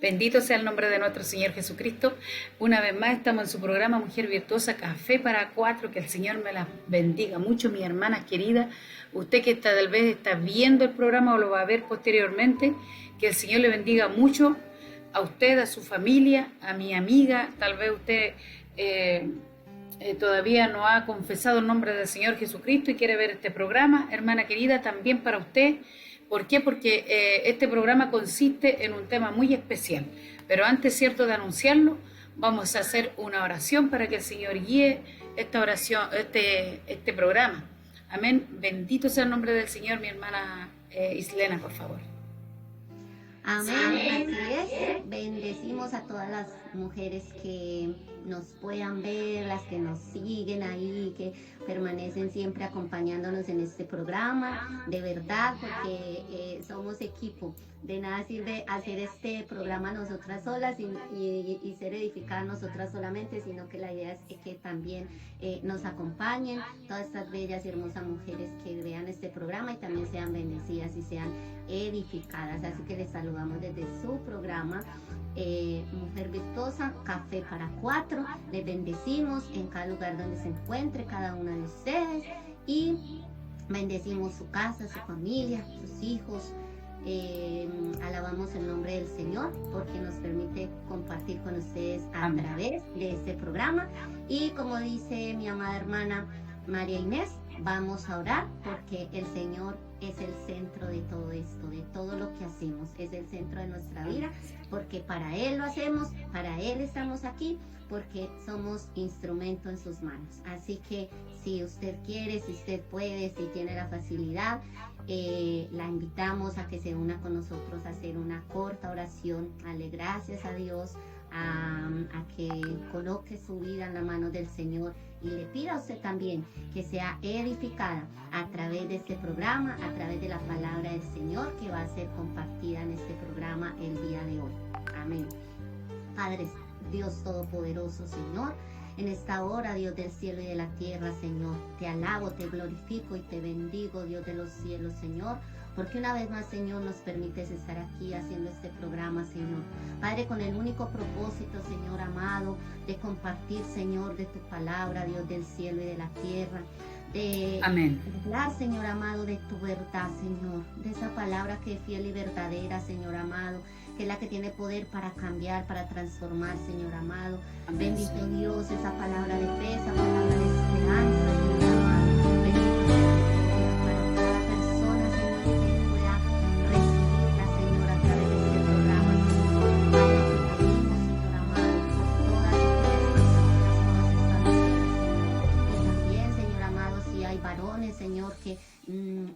Bendito sea el nombre de nuestro Señor Jesucristo. Una vez más estamos en su programa Mujer Virtuosa, Café para Cuatro. Que el Señor me las bendiga mucho, mis hermanas queridas. Usted que tal vez está viendo el programa o lo va a ver posteriormente, que el Señor le bendiga mucho a usted, a su familia, a mi amiga. Tal vez usted todavía no ha confesado el nombre del Señor Jesucristo y quiere ver este programa. Hermana querida, también para usted. ¿Por qué? Porque este programa consiste en un tema muy especial. Pero antes, cierto, de anunciarlo, vamos a hacer una oración para que el Señor guíe esta oración, este programa. Amén. Bendito sea el nombre del Señor, mi hermana Islena, por favor. Amén, así es. Bendecimos a todas las mujeres que nos puedan ver, las que nos siguen ahí, que permanecen siempre acompañándonos en este programa, de verdad, porque somos equipo. De nada sirve hacer este programa nosotras solas y ser edificadas nosotras solamente, sino que la idea es que también nos acompañen todas estas bellas y hermosas mujeres que vean este programa y también sean bendecidas y sean edificadas. Así que les saludamos desde su programa Mujer Virtuosa, Café para Cuatro. Les bendecimos en cada lugar donde se encuentre cada una de ustedes y bendecimos su casa, su familia, sus hijos. Alabamos el nombre del Señor porque nos permite compartir con ustedes a Amén. través de este programa. Y como dice mi amada hermana María Inés, vamos a orar porque el Señor es el centro de todo esto, de todo lo que hacemos, es el centro de nuestra vida, porque para Él lo hacemos, para Él estamos aquí, porque somos instrumento en sus manos. Así que si usted quiere, si usted puede, si tiene la facilidad, la invitamos a que se una con nosotros a hacer una corta oración, darle gracias a Dios, a que coloque su vida en la mano del Señor y le pida a usted también que sea edificada a través de este programa, a través de la palabra del Señor que va a ser compartida en este programa el día de hoy. Amén. Padre Dios Todopoderoso, Señor, en esta hora, Dios del cielo y de la tierra, Señor, te alabo, te glorifico y te bendigo, Dios de los cielos, Señor, porque una vez más, Señor, nos permites estar aquí haciendo este programa, Señor. Padre, con el único propósito, Señor amado, de compartir, Señor, de tu palabra, Dios del cielo y de la tierra, de Amén. hablar, Señor amado, de tu verdad, Señor, de esa palabra que es fiel y verdadera, Señor amado, que es la que tiene poder para cambiar, para transformar, Señor amado. Amén. Bendito Dios, esa palabra de fe, esa palabra de esperanza, Señor amado. Bendito Dios, para cada persona, Señor, que pueda recibirla, Señor, a través de este programa, Señor. Padre, te pedimos, Señor amado, por todas aquellas personas que nos están viendo, Señor. Y también, Señor amado, si hay varones, Señor, que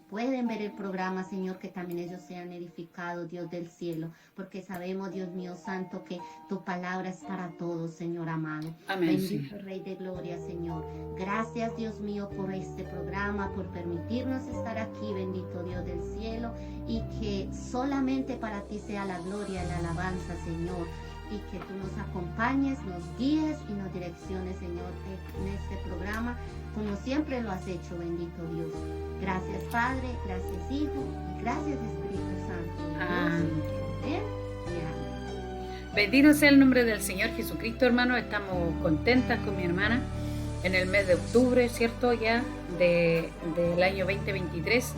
pueden ver el programa, Señor, que también ellos sean edificados, Dios del cielo, porque sabemos, Dios mío santo, que tu palabra es para todos, Señor amado. Amén, Bendito Señor. Rey de Gloria, Señor. Gracias, Dios mío, por este programa, por permitirnos estar aquí, bendito Dios del cielo, y que solamente para ti sea la gloria y la alabanza, Señor, y que tú nos acompañes, nos guíes y nos direcciones, Señor, en este programa, como siempre lo has hecho, bendito Dios. Gracias, Padre, gracias, Hijo, y gracias, Espíritu Santo. Amén. Amén y amén. Bendito sea el nombre del Señor Jesucristo, hermano. Estamos contentas con mi hermana en el mes de octubre, ¿cierto? Ya del año 2023.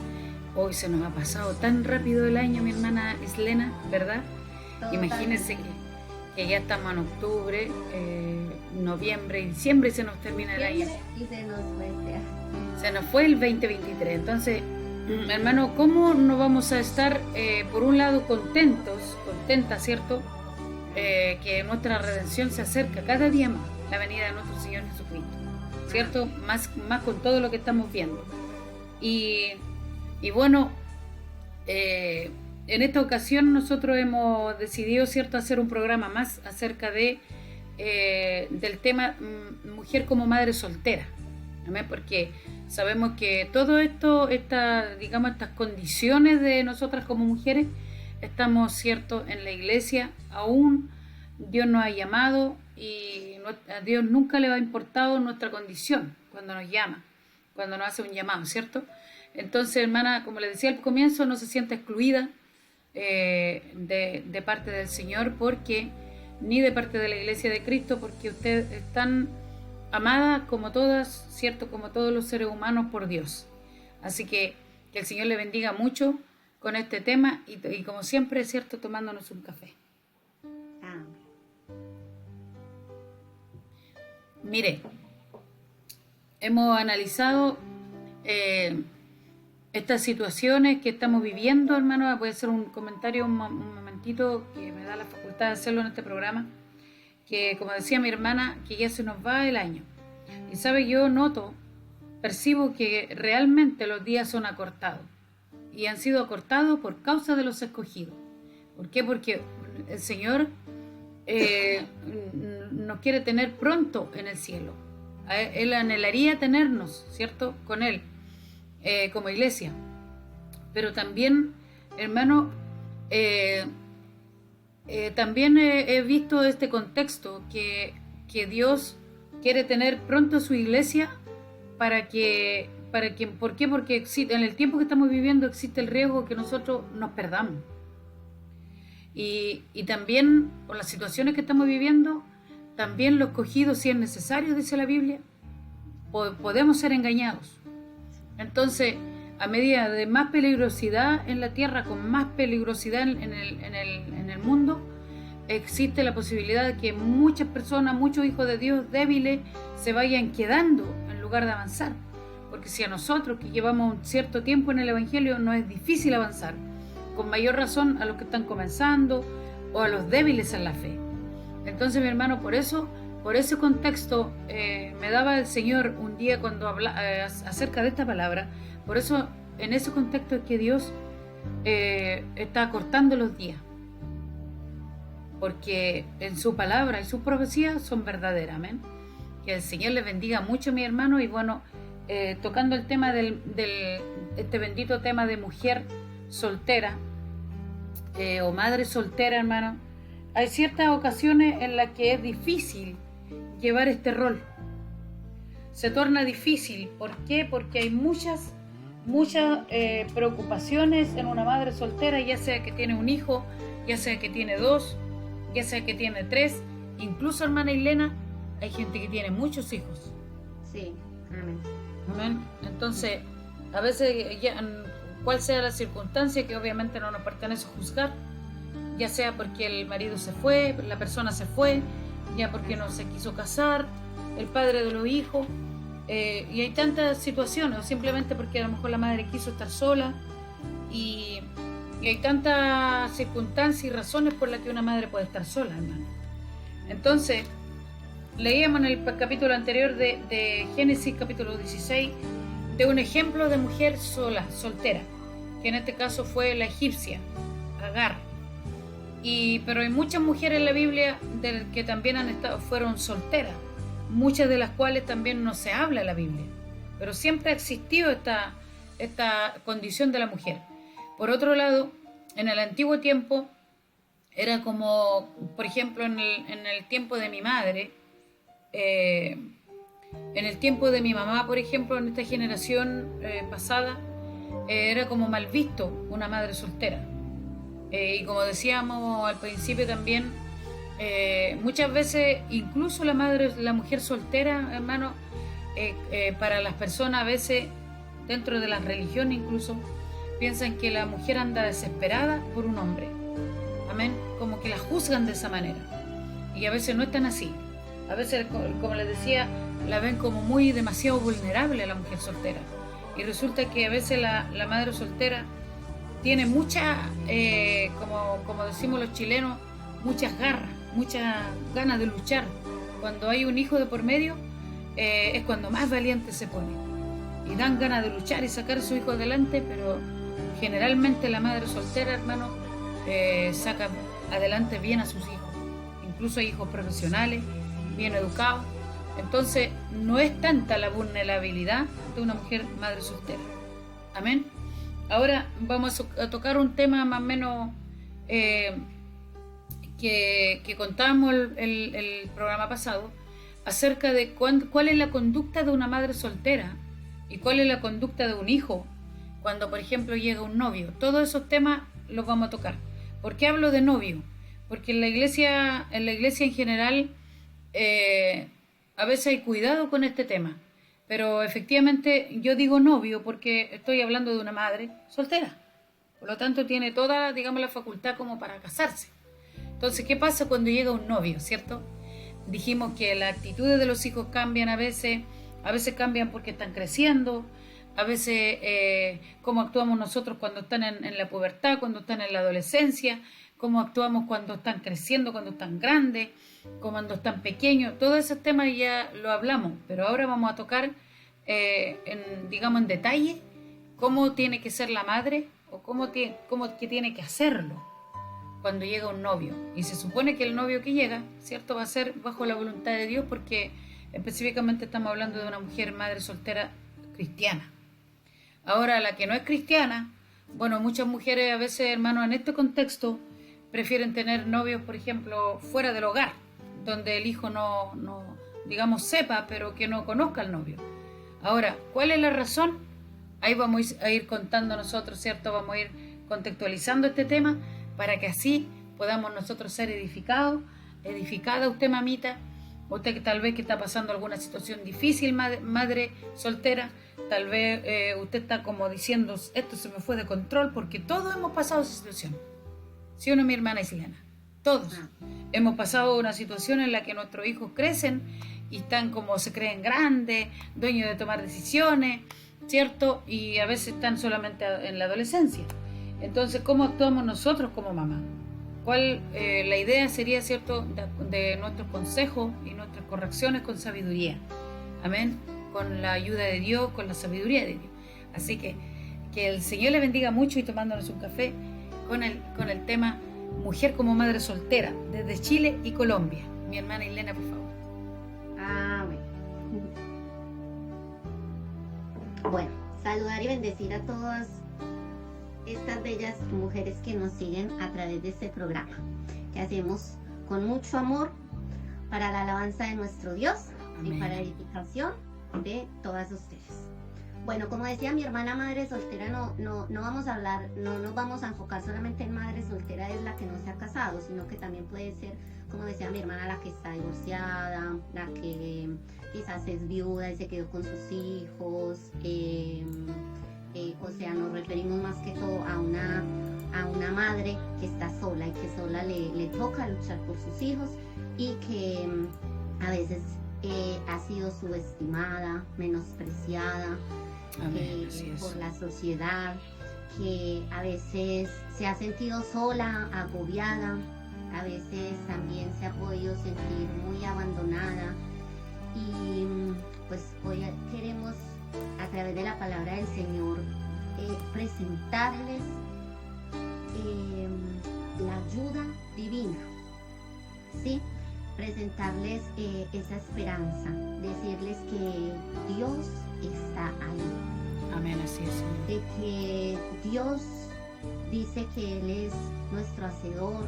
Hoy se nos ha pasado tan rápido el año, mi hermana Islena, ¿verdad? Imagínense que ya estamos en octubre, noviembre y diciembre y se nos termina el año. Y se nos fue Se nos fue el 2023. Entonces, hermano, ¿cómo no vamos a estar, por un lado, contentas, ¿cierto? Que nuestra redención se acerca cada día más, la venida de nuestro Señor Jesucristo, ¿cierto? Más con todo lo que estamos viendo. Y bueno, en esta ocasión nosotros hemos decidido, ¿cierto?, hacer un programa más acerca del tema mujer como madre soltera. ¿Amén? Porque sabemos que todo esto, digamos, estas condiciones de nosotras como mujeres, estamos, ¿cierto?, en la iglesia, aún Dios nos ha llamado y a Dios nunca le va a importar nuestra condición cuando nos llama, cuando nos hace un llamado, ¿cierto? Entonces, hermana, como le decía al comienzo, no se sienta excluida, de parte del Señor, porque ni de parte de la Iglesia de Cristo, porque usted es tan amada como todas, ¿cierto? Como todos los seres humanos por Dios. Así que el Señor le bendiga mucho con este tema y como siempre, ¿cierto? Tomándonos un café. Mire, hemos analizado estas situaciones que estamos viviendo, hermano. Voy a hacer un comentario un momentito que me da la facultad de hacerlo en este programa, que como decía mi hermana, que ya se nos va el año. Y sabe, yo percibo que realmente los días son acortados. Y han sido acortados por causa de los escogidos. ¿Por qué? Porque el Señor nos quiere tener pronto en el cielo. Él anhelaría tenernos, ¿cierto? Con Él, como iglesia. Pero también, hermano, también he visto este contexto que Dios quiere tener pronto su iglesia ¿por qué? Porque en el tiempo que estamos viviendo existe el riesgo que nosotros nos perdamos. Y también, por las situaciones que estamos viviendo, también los escogidos, si es necesario, dice la Biblia, podemos ser engañados. Entonces, a medida de más peligrosidad en la tierra, con más peligrosidad en el mundo, existe la posibilidad de que muchas personas, muchos hijos de Dios débiles, se vayan quedando en lugar de avanzar. Porque si a nosotros, que llevamos un cierto tiempo en el Evangelio, nos es difícil avanzar, con mayor razón a los que están comenzando o a los débiles en la fe. Entonces, mi hermano, por ese contexto me daba el Señor un día cuando hablaba acerca de esta palabra. Por eso, en ese contexto es que Dios está acortando los días, porque en su palabra y sus profecías son verdaderas. Amén. Que el Señor les bendiga mucho, mi hermano. Y bueno, tocando el tema este bendito tema de mujer soltera o madre soltera, hermano, hay ciertas ocasiones en las que es difícil llevar este rol. Se torna difícil. ¿Por qué? Porque hay muchas preocupaciones en una madre soltera, ya sea que tiene un hijo, ya sea que tiene 2, ya sea que tiene 3, incluso, hermana Ilena, hay gente que tiene muchos hijos. Sí, amén. Amén. Entonces, a veces, cuál sea la circunstancia, que obviamente no nos pertenece juzgar, ya sea porque el marido se fue, la persona se fue, ya porque no se quiso casar, el padre de los hijos, y hay tantas situaciones, o simplemente porque a lo mejor la madre quiso estar sola, y hay tantas circunstancias y razones por las que una madre puede estar sola, hermano. Entonces, leíamos en el capítulo anterior de Génesis, capítulo 16, de un ejemplo de mujer soltera, que en este caso fue la egipcia, Agar. Pero hay muchas mujeres en la Biblia que también fueron solteras, muchas de las cuales también no se habla en la Biblia, pero siempre ha existido esta condición de la mujer. Por otro lado, en el antiguo tiempo, era como, por ejemplo, en el tiempo de mi madre, en el tiempo de mi mamá, por ejemplo, en esta generación pasada, era como mal visto una madre soltera. Y como decíamos al principio también, muchas veces incluso la mujer soltera, hermano, para las personas a veces, dentro de las religiones incluso, piensan que la mujer anda desesperada por un hombre. Amén. Como que la juzgan de esa manera. Y a veces no es tan así. A veces, como les decía, la ven como demasiado vulnerable a la mujer soltera. Y resulta que a veces la madre soltera tiene como decimos los chilenos, muchas garras, muchas ganas de luchar. Cuando hay un hijo de por medio, es cuando más valiente se pone. Y dan ganas de luchar y sacar a su hijo adelante, pero generalmente la madre soltera, hermano, saca adelante bien a sus hijos. Incluso hay hijos profesionales, bien educados. Entonces, no es tanta la vulnerabilidad de una mujer madre soltera. Amén. Ahora vamos a tocar un tema más o menos que contábamos el programa pasado, acerca de cuál es la conducta de una madre soltera y cuál es la conducta de un hijo cuando, por ejemplo, llega un novio. Todos esos temas los vamos a tocar. ¿Por qué hablo de novio? Porque en la iglesia en general a veces hay cuidado con este tema, pero efectivamente yo digo novio porque estoy hablando de una madre soltera, por lo tanto tiene toda, digamos, la facultad como para casarse. Entonces, ¿qué pasa cuando llega un novio, cierto? Dijimos que las actitudes de los hijos cambian a veces cambian porque están creciendo, a veces cómo actuamos nosotros cuando están en la pubertad, cuando están en la adolescencia, cómo actuamos cuando están creciendo, cuando están grandes, cuando están pequeños. Todos esos temas ya lo hablamos, pero ahora vamos a tocar, digamos, en detalle cómo tiene que ser la madre o cómo que tiene que hacerlo cuando llega un novio. Y se supone que el novio que llega, ¿cierto?, va a ser bajo la voluntad de Dios, porque específicamente estamos hablando de una mujer madre soltera cristiana. Ahora, la que no es cristiana, bueno, muchas mujeres a veces, hermanos, en este contexto prefieren tener novios, por ejemplo, fuera del hogar, donde el hijo no digamos, sepa, pero que no conozca al novio. Ahora, ¿cuál es la razón? Ahí vamos a ir contando nosotros, ¿cierto? Vamos a ir contextualizando este tema para que así podamos nosotros ser edificados, edificada usted, mamita, usted que tal vez que está pasando alguna situación difícil, madre soltera, tal vez usted está como diciendo, esto se me fue de control, porque todos hemos pasado esa situación. ¿Sí o no, mi hermana Islena? Todos hemos pasado una situación en la que nuestros hijos crecen y están como se creen grandes, dueños de tomar decisiones, ¿cierto? Y a veces están solamente en la adolescencia. Entonces, ¿cómo actuamos nosotros como mamá? ¿Cuál la idea sería, cierto, de nuestros consejos y nuestras correcciones con sabiduría? Amén. Con la ayuda de Dios, con la sabiduría de Dios. Así que el Señor le bendiga mucho, y tomándonos un café con el tema mujer como madre soltera, desde Chile y Colombia. Mi hermana Islena, por favor. Amén. Bueno, saludar y bendecir a todas estas bellas mujeres que nos siguen a través de este programa, que hacemos con mucho amor para la alabanza de nuestro Dios. Amén. Y para edificación de todas ustedes. Bueno, como decía mi hermana madre soltera, no vamos a hablar, no nos vamos a enfocar solamente en madre soltera, es la que no se ha casado, sino que también puede ser, como decía mi hermana, la que está divorciada, la que quizás es viuda y se quedó con sus hijos, o sea, nos referimos más que todo a una madre que está sola y que sola le toca luchar por sus hijos, y que a veces ha sido subestimada, menospreciada por la sociedad, que a veces se ha sentido sola, agobiada, a veces también se ha podido sentir muy abandonada. Y pues hoy queremos, a través de la palabra del Señor, presentarles la ayuda divina, ¿sí? Presentarles esa esperanza, decirles que Dios está ahí. Amén, así es. De que Dios dice que Él es nuestro hacedor,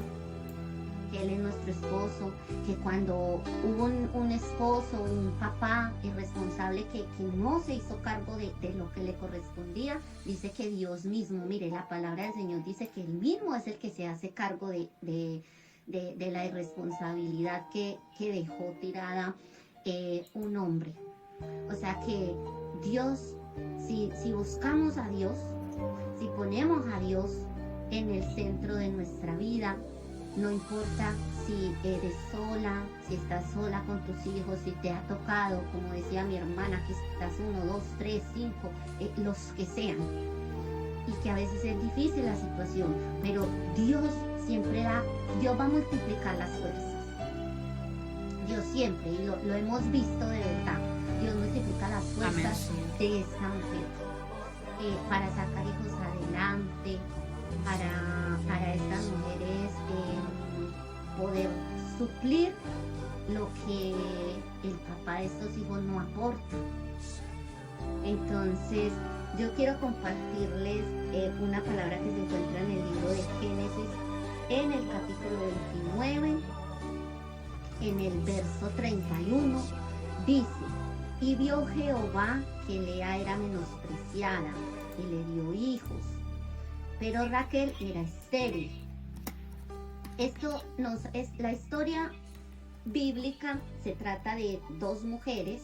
que Él es nuestro esposo, que cuando hubo un esposo, un papá irresponsable que no se hizo cargo de lo que le correspondía, dice que Dios mismo, mire, la palabra del Señor dice que Él mismo es el que se hace cargo de la irresponsabilidad que dejó tirada un hombre. O sea que Dios, si buscamos a Dios, si ponemos a Dios en el centro de nuestra vida, no importa si eres sola, si estás sola con tus hijos, si te ha tocado, como decía mi hermana, que estás 1, 2, 3, 5, los que sean, y que a veces es difícil la situación, pero Dios siempre Dios va a multiplicar las fuerzas. Dios siempre, y lo hemos visto de verdad, Dios multiplica las fuerzas. Amén. De esta mujer para sacar hijos adelante, para estas mujeres poder suplir lo que el papá de estos hijos no aporta. Entonces, yo quiero compartirles una palabra que se encuentra en el libro de Génesis, en el capítulo 29, en el verso 31, dice: y vio Jehová que Lea era menospreciada y le dio hijos. pero Raquel era estéril. Esto nos es la historia bíblica. Se trata de dos mujeres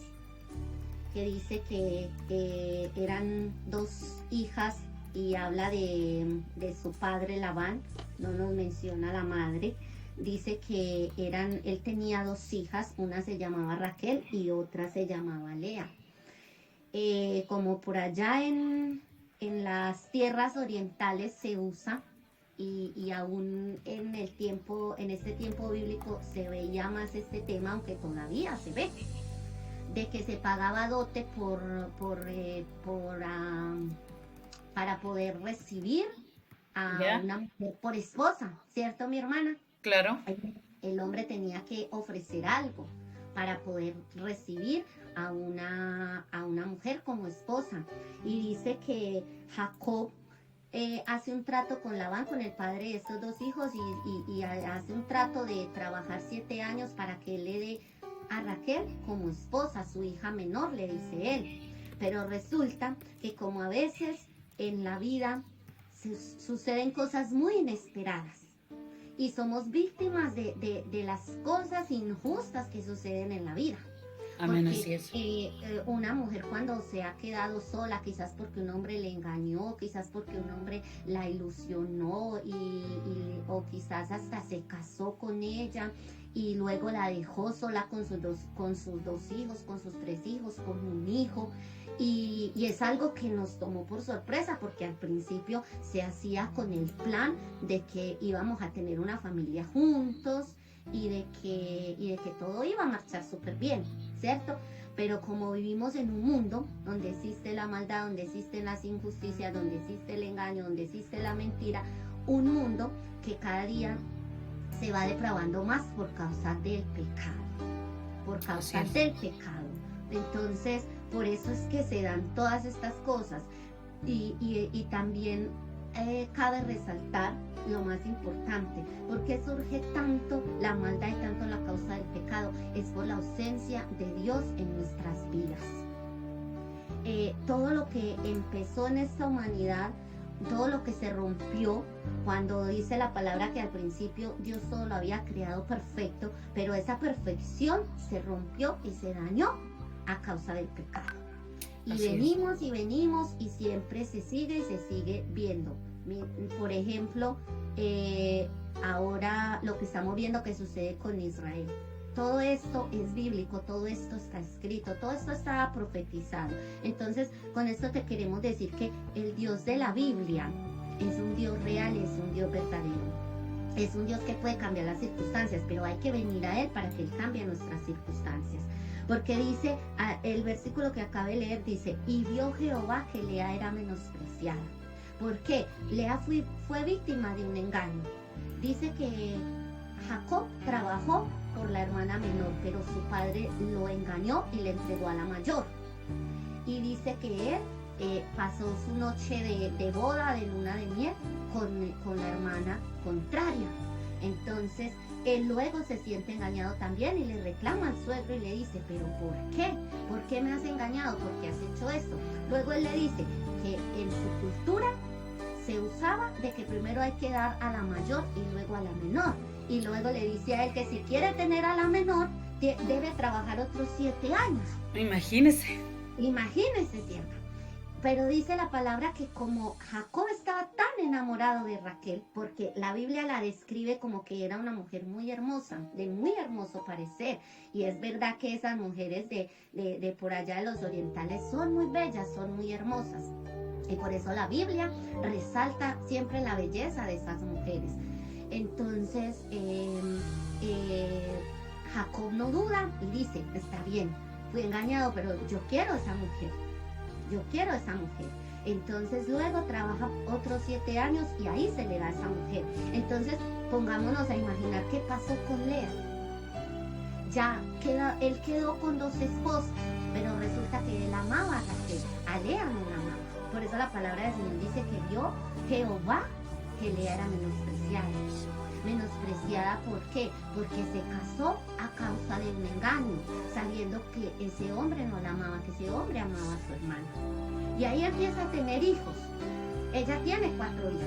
que dice que eran dos hijas y habla de su padre Labán, no nos menciona la madre. Dice que él tenía dos hijas, una se llamaba Raquel y otra se llamaba Lea. Como por allá en las tierras orientales se usa, y aún en este tiempo bíblico se veía más este tema, aunque todavía se ve, de que se pagaba dote para poder recibir a ¿Ya? una mujer por esposa, ¿cierto, mi hermana? Claro. El hombre tenía que ofrecer algo para poder recibir a una mujer como esposa. Y dice que Jacob hace un trato con Labán, con el padre de estos dos hijos, y hace un trato de trabajar 7 años para que él le dé a Raquel como esposa, su hija menor, le dice él. Pero resulta que como a veces en la vida suceden cosas muy inesperadas y somos víctimas de las cosas injustas que suceden en la vida. Amén, Porque así es. una mujer cuando se ha quedado sola, quizás porque un hombre le engañó, quizás porque un hombre la ilusionó o quizás hasta se casó con ella y luego la dejó sola con sus dos hijos, con sus 3 hijos, con un hijo. Y es algo que nos tomó por sorpresa, porque al principio se hacía con el plan de que íbamos a tener una familia juntos y de que todo iba a marchar súper bien, ¿cierto? Pero como vivimos en un mundo donde existe la maldad, donde existen las injusticias, donde existe el engaño, donde existe la mentira, un mundo que cada día se va depravando más por causa del pecado, por causa del pecado. Entonces, por eso es que se dan todas estas cosas. Y también cabe resaltar lo más importante, porque surge tanto la maldad y tanto la causa del pecado, es por la ausencia de Dios en nuestras vidas. Todo lo que empezó en esta humanidad, todo lo que se rompió, cuando dice la palabra que al principio Dios todo lo había creado perfecto, pero esa perfección se rompió y se dañó a causa del pecado. Y Así venimos y venimos y siempre se sigue y se sigue viendo. Por ejemplo, ahora lo que estamos viendo que sucede con Israel. Todo esto es bíblico, todo esto está escrito, todo esto está profetizado. Entonces, con esto te queremos decir que el Dios de la Biblia es un Dios real, es un Dios verdadero. Es un Dios que puede cambiar las circunstancias, pero hay que venir a Él para que Él cambie nuestras circunstancias. Porque dice, el versículo que acabo de leer dice, y vio Jehová que Lea era menospreciada. ¿Por qué? Lea fue víctima de un engaño. Dice que Jacob trabajó por la hermana menor, pero su padre lo engañó y le entregó a la mayor. Y dice que él pasó su noche de boda, de luna de miel, con la hermana contraria. Entonces, él luego se siente engañado también y le reclama al suegro y le dice, ¿pero por qué? ¿Por qué me has engañado? ¿Por qué has hecho esto? Luego él le dice que en su cultura se usaba de que primero hay que dar a la mayor y luego a la menor. Y luego le dice a él que si quiere tener a la menor, debe trabajar otros 7 años. Imagínese. Imagínese, ¿cierto? Pero dice la palabra que como Jacob estaba tan enamorado de Raquel, porque la Biblia la describe como que era una mujer muy hermosa, de muy hermoso parecer, y es verdad que esas mujeres de por allá de los orientales son muy bellas, son muy hermosas, y por eso la Biblia resalta siempre la belleza de esas mujeres. Entonces Jacob no duda y dice, está bien, fui engañado, pero yo quiero esa mujer. Yo quiero esa mujer. Entonces luego trabaja otros 7 años y ahí se le da a esa mujer. Entonces pongámonos a imaginar qué pasó con Lea. Él quedó con 2 esposas, pero resulta que él amaba a Raquel, a Lea no la amaba. Por eso la palabra del Señor dice que vio Jehová que Lea era menospreciada. Menospreciada, ¿por qué? Porque se casó a causa de un engaño, sabiendo que ese hombre no la amaba, que ese hombre amaba a su hermana. Y ahí empieza a tener hijos. Ella tiene 4 hijos.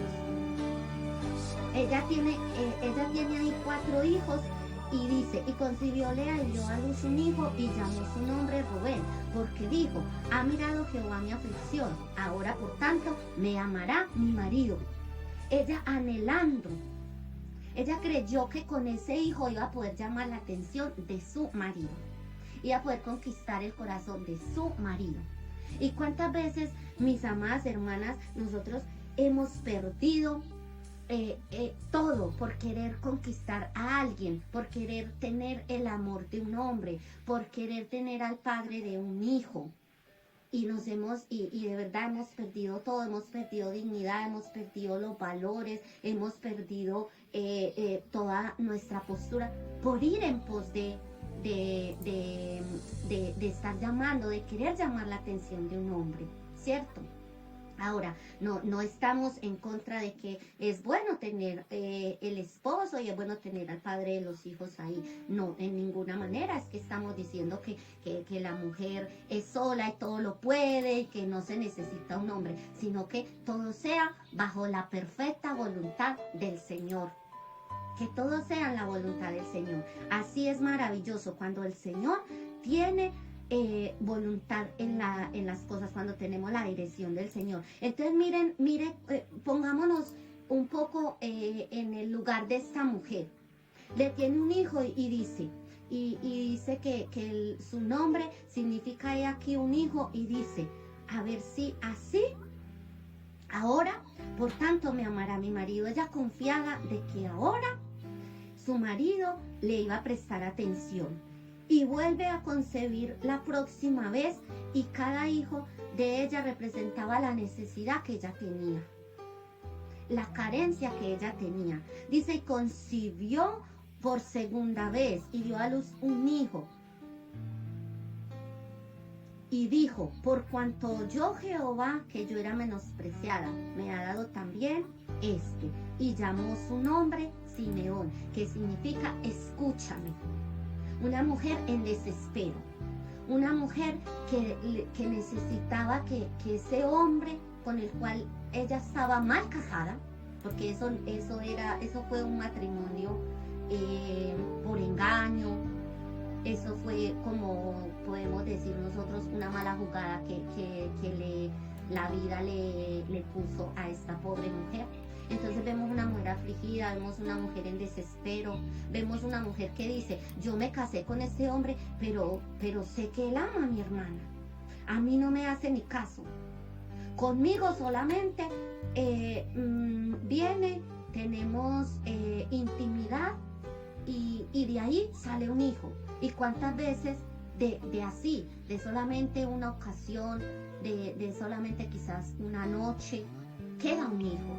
Ella tiene ahí 4 hijos y dice, y concibió Lea y dio a luz un hijo y llamó su nombre Rubén, porque dijo, ha mirado Jehová mi aflicción, ahora por tanto me amará mi marido. Ella anhelando, ella creyó que con ese hijo iba a poder llamar la atención de su marido, iba a poder conquistar el corazón de su marido. ¿Y cuántas veces, mis amadas hermanas, nosotros hemos perdido todo por querer conquistar a alguien, por querer tener el amor de un hombre, por querer tener al padre de un hijo? Y de verdad hemos perdido todo, hemos perdido dignidad, hemos perdido los valores, hemos perdido toda nuestra postura por ir en pos de estar llamando, de querer llamar la atención de un hombre, ¿cierto? Ahora, no estamos en contra de que es bueno tener el esposo y es bueno tener al padre de los hijos ahí. No, en ninguna manera es que estamos diciendo que la mujer es sola y todo lo puede y que no se necesita un hombre, sino que todo sea bajo la perfecta voluntad del Señor. Que todo sea en la voluntad del Señor. Así es maravilloso cuando el Señor tiene voluntad en las cosas, cuando tenemos la dirección del Señor. Entonces miren, pongámonos un poco en el lugar de esta mujer. Le tiene un hijo y dice que su nombre significa he aquí un hijo, y dice, a ver si así, ahora, por tanto me amará mi marido. Ella confiaba de que ahora su marido le iba a prestar atención. Y vuelve a concebir la próxima vez, y cada hijo de ella representaba la necesidad que ella tenía, la carencia que ella tenía. Dice, y concibió por segunda vez y dio a luz un hijo. Y dijo, por cuanto oyó Jehová que yo era menospreciada, me ha dado también este. Y llamó su nombre Simeón, que significa escúchame. Una mujer en desespero, una mujer que necesitaba que ese hombre con el cual ella estaba mal casada, porque eso fue un matrimonio por engaño, eso fue, como podemos decir nosotros, una mala jugada que la vida le puso a esta pobre mujer. Entonces vemos una mujer afligida, vemos una mujer en desespero, vemos una mujer que dice, yo me casé con este hombre, pero sé que él ama a mi hermana, a mí no me hace ni caso, conmigo solamente viene, tenemos intimidad y de ahí sale un hijo. Y cuántas veces de así, de solamente una ocasión, de solamente quizás una noche, queda un hijo.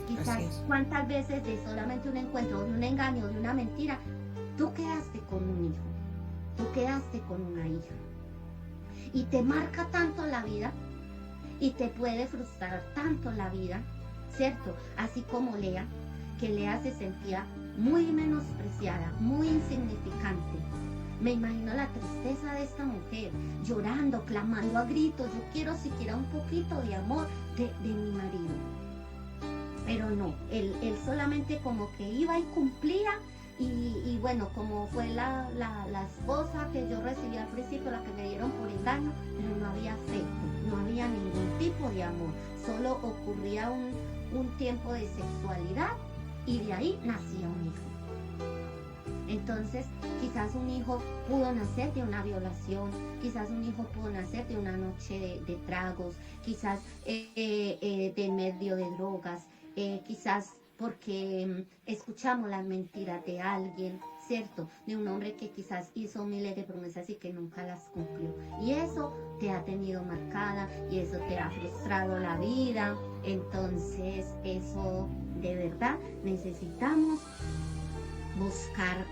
Quizás cuántas veces de solamente un encuentro, de un engaño, de una mentira, tú quedaste con un hijo, tú quedaste con una hija. Y te marca tanto la vida y te puede frustrar tanto la vida, ¿cierto? Así como Lea, que Lea se sentía muy menospreciada, muy insignificante. Me imagino la tristeza de esta mujer, llorando, clamando a gritos, yo quiero siquiera un poquito de amor de mi marido. Pero no, él solamente como que iba y cumplía, y bueno, como fue la esposa que yo recibí al principio, la que me dieron por engaño, pero no había afecto, no había ningún tipo de amor, solo ocurría un tiempo de sexualidad y de ahí nacía un hijo. Entonces, quizás un hijo pudo nacer de una violación, quizás un hijo pudo nacer de una noche de tragos, quizás de medio de drogas, quizás porque escuchamos las mentiras de alguien, ¿cierto? De un hombre que quizás hizo miles de promesas y que nunca las cumplió. Y eso te ha tenido marcada y eso te ha frustrado la vida. Entonces, eso de verdad necesitamos buscar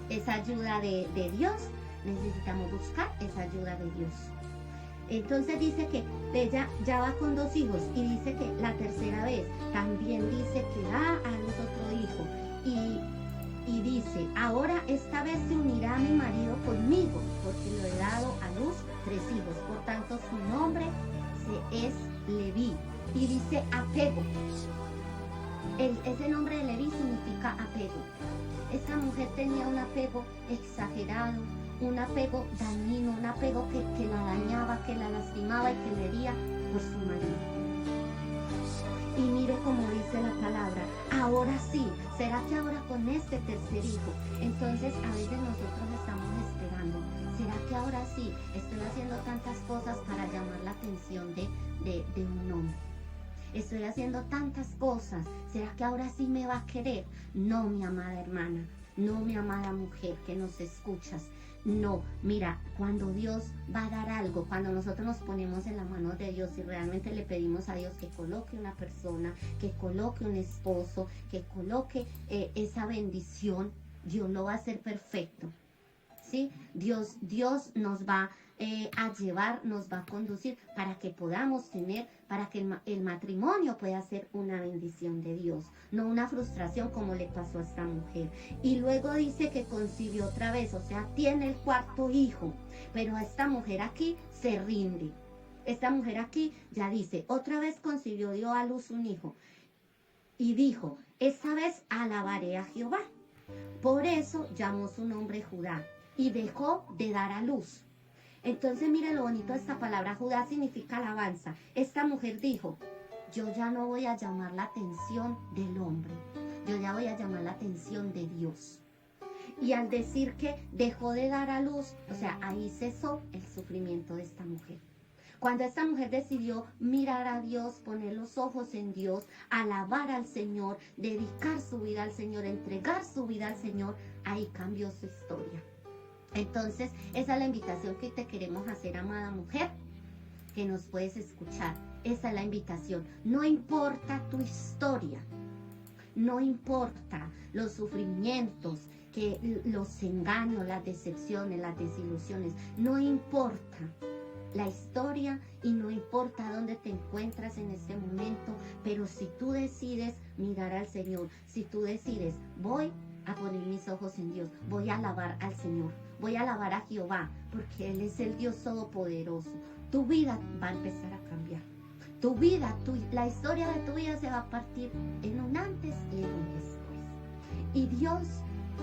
esa ayuda de Dios. Necesitamos buscar esa ayuda de Dios. Entonces dice que ella ya va con 2 hijos y dice que la tercera vez también dice que da a luz otro hijo y dice, ahora esta vez se unirá mi marido conmigo porque le he dado a luz 3 hijos, por tanto su nombre ese nombre de Leví significa apego. Esta mujer tenía un apego exagerado, un apego dañino, un apego que la dañaba, que la lastimaba y que le hería por su marido. Y mire como dice la palabra, ahora sí, ¿será que ahora con este tercer hijo? Entonces a veces nosotros estamos esperando, ¿será que ahora sí estoy haciendo tantas cosas para llamar la atención de un hombre? Estoy haciendo tantas cosas, ¿será que ahora sí me va a querer? No, mi amada hermana, no, mi amada mujer que nos escuchas. No, mira, cuando Dios va a dar algo, cuando nosotros nos ponemos en la mano de Dios y realmente le pedimos a Dios que coloque una persona, que coloque un esposo, que coloque esa bendición, Dios lo va a hacer perfecto. ¿Sí? Dios nos va a llevar, nos va a conducir para que podamos tener, para que el matrimonio pueda ser una bendición de Dios, no una frustración como le pasó a esta mujer. Y luego dice que concibió otra vez, o sea, tiene el cuarto hijo, pero esta mujer aquí se rinde. Esta mujer aquí ya dice, otra vez concibió, dio a luz un hijo y dijo, esta vez alabaré a Jehová. Por eso llamó su nombre Judá y dejó de dar a luz. Entonces mire lo bonito de esta palabra, Judá significa alabanza. Esta mujer dijo, yo ya no voy a llamar la atención del hombre, yo ya voy a llamar la atención de Dios. Y al decir que dejó de dar a luz, o sea, ahí cesó el sufrimiento de esta mujer. Cuando esta mujer decidió mirar a Dios, poner los ojos en Dios, alabar al Señor, dedicar su vida al Señor, entregar su vida al Señor, ahí cambió su historia. Entonces, esa es la invitación que te queremos hacer, amada mujer, que nos puedes escuchar. Esa es la invitación. No importa tu historia, no importa los sufrimientos, los engaños, las decepciones, las desilusiones, no importa la historia y no importa dónde te encuentras en este momento, pero si tú decides mirar al Señor, si tú decides, voy a poner mis ojos en Dios, voy a alabar al Señor, voy a alabar a Jehová, porque Él es el Dios todopoderoso, tu vida va a empezar a cambiar. Tu vida, la historia de tu vida se va a partir en un antes y en un después. Y Dios,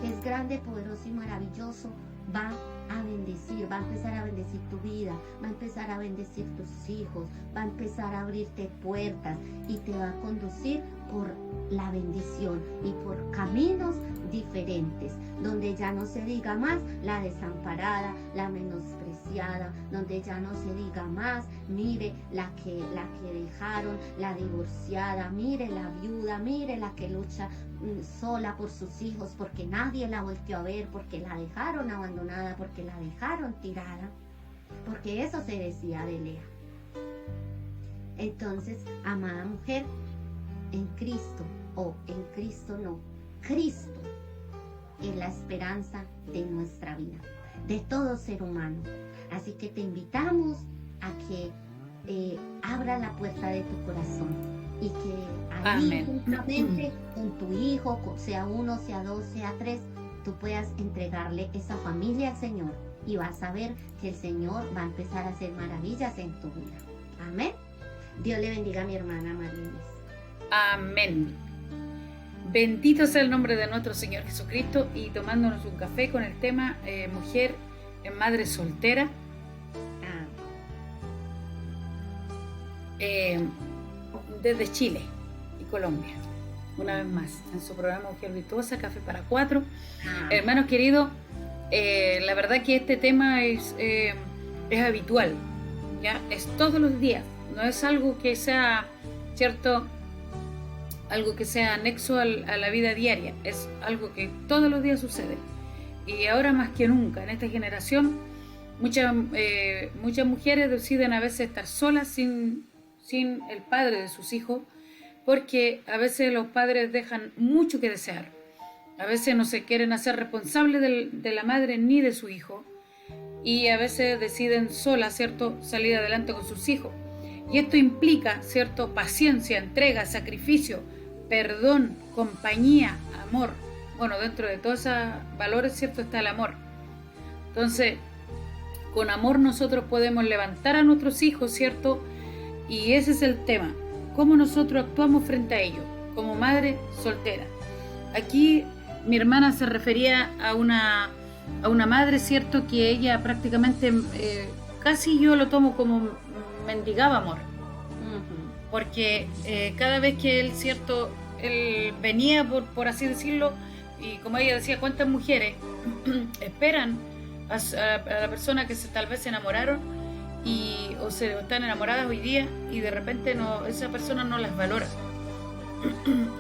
que es grande, poderoso y maravilloso, va a bendecir, va a empezar a bendecir tu vida, va a empezar a bendecir tus hijos, va a empezar a abrirte puertas y te va a conducir por la bendición y por caminos diferentes, donde ya no se diga más la desamparada, la menospreciada, donde ya no se diga más, mire la que dejaron, la divorciada, mire la viuda, mire la que lucha sola por sus hijos, porque nadie la volteó a ver, porque la dejaron abandonada, porque la dejaron tirada, porque eso se decía de Lea. Entonces, amada mujer, en Cristo, o en Cristo no, Cristo es la esperanza de nuestra vida, de todo ser humano. Así que te invitamos a que abra la puerta de tu corazón y que ahí juntamente con tu hijo, sea uno, sea dos, sea tres, tú puedas entregarle esa familia al Señor y vas a ver que el Señor va a empezar a hacer maravillas en tu vida. Amén. Dios le bendiga a mi hermana María Inés. Amén. Bendito sea el nombre de nuestro Señor Jesucristo. Y tomándonos un café con el tema mujer madre soltera. Desde Chile y Colombia, una vez más en su programa Mujer Virtuosa, Café para Cuatro. Hermanos queridos, la verdad que este tema es habitual, ya es todos los días, no es algo que sea cierto, algo que sea anexo a la vida diaria, es algo que todos los días sucede. Y ahora más que nunca en esta generación, muchas mujeres deciden a veces estar solas sin el padre de sus hijos, porque a veces los padres dejan mucho que desear. A veces no se quieren hacer responsables de la madre ni de su hijo, y a veces deciden solas, ¿cierto?, salir adelante con sus hijos. Y esto implica, ¿cierto?, paciencia, entrega, sacrificio, perdón, compañía, amor. Bueno, dentro de todos esos valores, ¿cierto?, está el amor. Entonces, con amor nosotros podemos levantar a nuestros hijos, ¿cierto?, y ese es el tema, cómo nosotros actuamos frente a ellos, como madre soltera. Aquí mi hermana se refería a una madre, ¿cierto? Que ella prácticamente, casi yo lo tomo como mendigaba amor. Porque cada vez que él, ¿cierto? Él venía, por así decirlo, y como ella decía, ¿cuántas mujeres esperan a la persona que tal vez se enamoraron o están enamoradas hoy día y de repente esa persona no las valora?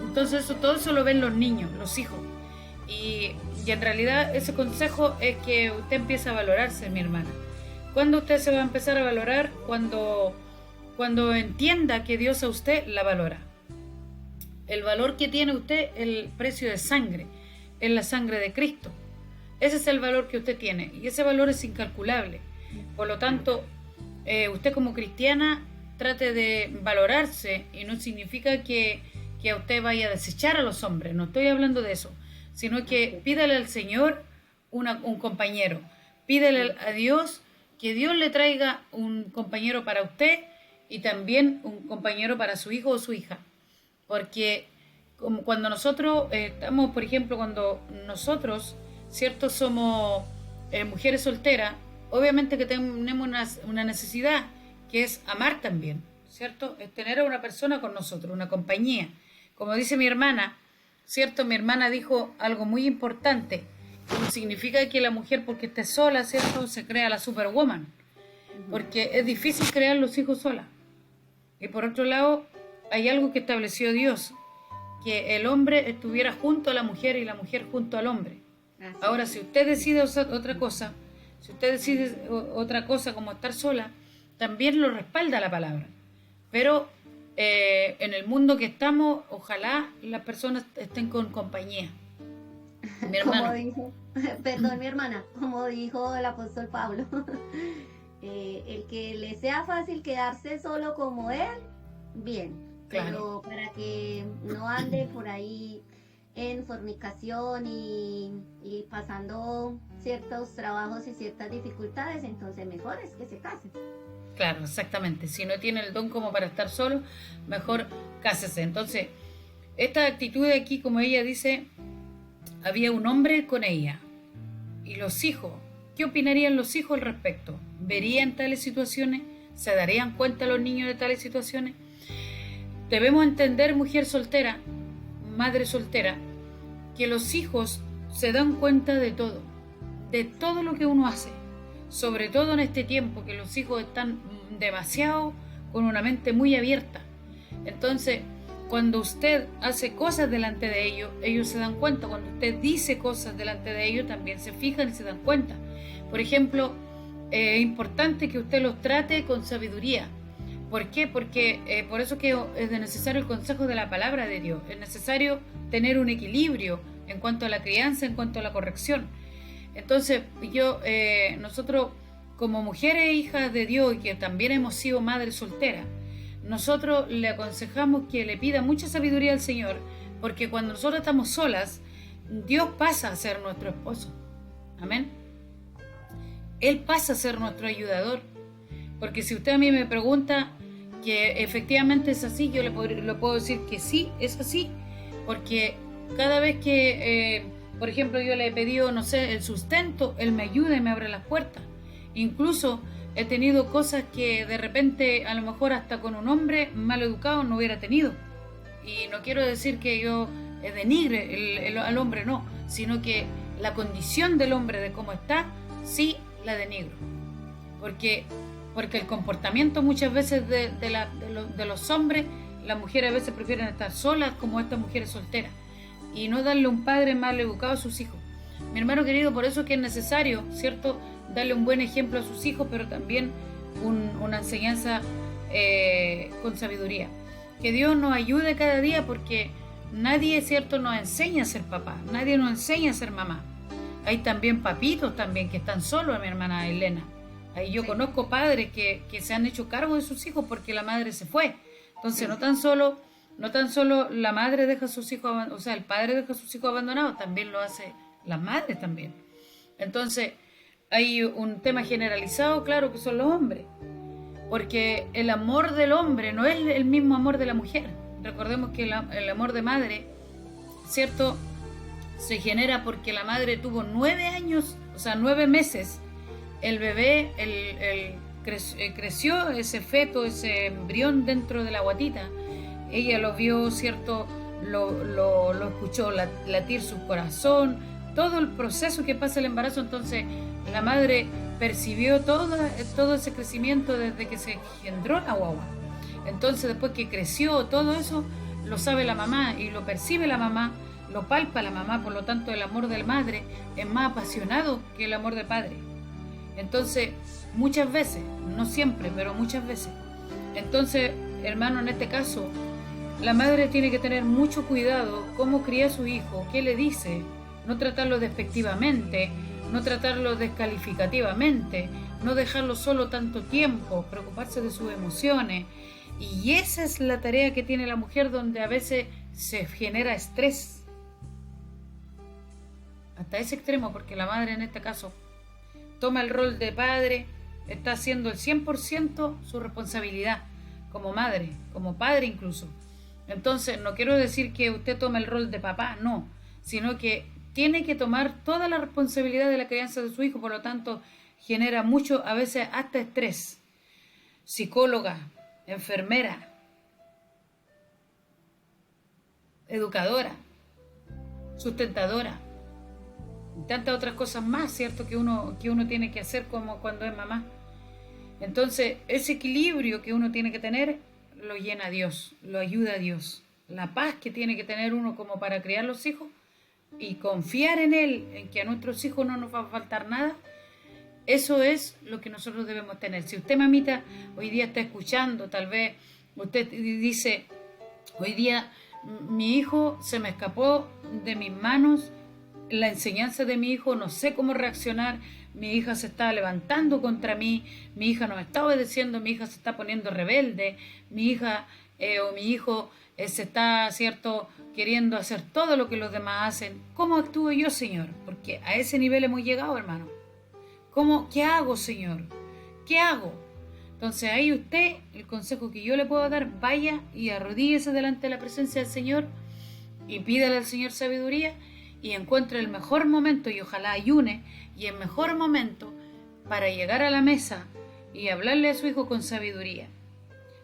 Entonces todo eso lo ven los niños, los hijos. Y en realidad ese consejo es que usted empiece a valorarse, mi hermana. ¿Cuándo usted se va a empezar a valorar? Cuando entienda que Dios a usted la valora. El valor que tiene usted, el precio de sangre, es la sangre de Cristo. Ese es el valor que usted tiene y ese valor es incalculable. Por lo tanto, usted como cristiana trate de valorarse y no significa que a usted vaya a desechar a los hombres, no estoy hablando de eso, sino que pídale al Señor un compañero, pídale a Dios que Dios le traiga un compañero para usted y también un compañero para su hijo o su hija. Porque cuando nosotros estamos, por ejemplo, cuando nosotros, ¿cierto? Somos mujeres solteras, obviamente que tenemos una necesidad, que es amar también, ¿cierto? Es tener a una persona con nosotros, una compañía. Como dice mi hermana, ¿cierto? Mi hermana dijo algo muy importante. No significa que la mujer, porque esté sola, ¿cierto?, se crea la superwoman. Porque es difícil crear los hijos sola. Y por otro lado, hay algo que estableció Dios, que el hombre estuviera junto a la mujer y la mujer junto al hombre. Ahora, si usted decide otra cosa, como estar sola, también lo respalda la palabra. Pero en el mundo que estamos, ojalá las personas estén con compañía. Mi hermana. Perdón, mi hermana, como dijo el apóstol Pablo, el que le sea fácil quedarse solo como él, bien, claro. Pero para que no ande por ahí en fornicación y pasando ciertos trabajos y ciertas dificultades, entonces mejor es que se case. Claro, exactamente. Si no tiene el don como para estar solo, mejor cásese. Entonces, esta actitud de aquí, como ella dice, había un hombre con ella. Y los hijos, ¿qué opinarían los hijos al respecto? ¿Verían tales situaciones? ¿Se darían cuenta los niños de tales situaciones? Debemos entender, mujer soltera, madre soltera, que los hijos se dan cuenta de todo lo que uno hace. Sobre todo en este tiempo que los hijos están demasiado con una mente muy abierta. Entonces, cuando usted hace cosas delante de ellos se dan cuenta. Cuando usted dice cosas delante de ellos, también se fijan y se dan cuenta. Por ejemplo, es importante que usted los trate con sabiduría. ¿Por qué? Porque por eso que es necesario el consejo de la palabra de Dios. Es necesario tener un equilibrio en cuanto a la crianza, en cuanto a la corrección. Entonces, nosotros como mujeres hijas de Dios y que también hemos sido madres solteras, nosotros le aconsejamos que le pida mucha sabiduría al Señor, porque cuando nosotros estamos solas, Dios pasa a ser nuestro esposo. Amén. Él pasa a ser nuestro ayudador. Porque si usted a mí me pregunta que efectivamente es así, yo le puedo decir que sí, es así. Porque cada vez que, por ejemplo, yo le he pedido, no sé, el sustento, Él me ayuda y me abre las puertas. Incluso he tenido cosas que de repente, a lo mejor hasta con un hombre mal educado no hubiera tenido. Y no quiero decir que yo denigre al hombre, no, sino que la condición del hombre de cómo está, sí la denigro. Porque el comportamiento muchas veces de los hombres, las mujeres a veces prefieren estar solas como estas mujeres solteras y no darle un padre mal educado a sus hijos. Mi hermano querido, por eso que es necesario, ¿cierto?, darle un buen ejemplo a sus hijos, pero también una enseñanza con sabiduría. Que Dios nos ayude cada día, porque nadie, ¿cierto?, nos enseña a ser papá, nadie nos enseña a ser mamá. Hay también papitos también que están solos, mi hermana Elena. Ahí yo conozco padres que se han hecho cargo de sus hijos porque la madre se fue. Entonces no tan solo la madre deja a sus hijos, o sea, el padre deja a sus hijos abandonados, también lo hace las madres también. Entonces hay un tema generalizado, claro, que son los hombres. Porque el amor del hombre no es el mismo amor de la mujer. recordemos que el amor de madre, ¿cierto?, se genera porque la madre tuvo 9 años, o sea, 9 meses. El bebé creció, ese feto, ese embrión dentro de la guatita. Ella lo vio, ¿cierto?, lo escuchó latir su corazón, todo el proceso que pasa el embarazo. Entonces la madre percibió todo ese crecimiento desde que se engendró la guagua. Entonces después que creció todo eso, lo sabe la mamá y lo percibe la mamá, lo palpa la mamá. Por lo tanto, el amor de la madre es más apasionado que el amor del padre. Entonces, muchas veces, no siempre, pero muchas veces. Entonces, hermano, en este caso, la madre tiene que tener mucho cuidado cómo cría a su hijo, qué le dice, no tratarlo despectivamente, no tratarlo descalificativamente, no dejarlo solo tanto tiempo, preocuparse de sus emociones. Y esa es la tarea que tiene la mujer, donde a veces se genera estrés. Hasta ese extremo, porque la madre en este caso toma el rol de padre, está haciendo el 100% su responsabilidad como madre, como padre incluso. Entonces, no quiero decir que usted tome el rol de papá, no, sino que tiene que tomar toda la responsabilidad de la crianza de su hijo. Por lo tanto, genera mucho, a veces hasta estrés. Psicóloga, enfermera, educadora, sustentadora, y tantas otras cosas más, ¿cierto?, que uno tiene que hacer como cuando es mamá. Entonces, ese equilibrio que uno tiene que tener, lo llena Dios, lo ayuda a Dios. La paz que tiene que tener uno como para criar los hijos y confiar en Él, en que a nuestros hijos no nos va a faltar nada, eso es lo que nosotros debemos tener. Si usted, mamita, hoy día está escuchando, tal vez usted dice, hoy día mi hijo se me escapó de mis manos, la enseñanza de mi hijo, no sé cómo reaccionar, mi hija se está levantando contra mí, mi hija no me está obedeciendo, mi hija se está poniendo rebelde, mi hija o mi hijo se está, ¿cierto?, queriendo hacer todo lo que los demás hacen. ¿Cómo actúo yo, Señor? Porque a ese nivel hemos llegado, hermano. ¿Qué hago, Señor? ¿Qué hago? Entonces ahí usted, el consejo que yo le puedo dar, vaya y arrodíllese delante de la presencia del Señor y pídale al Señor sabiduría y encuentre el mejor momento, y ojalá ayune, y el mejor momento para llegar a la mesa y hablarle a su hijo con sabiduría.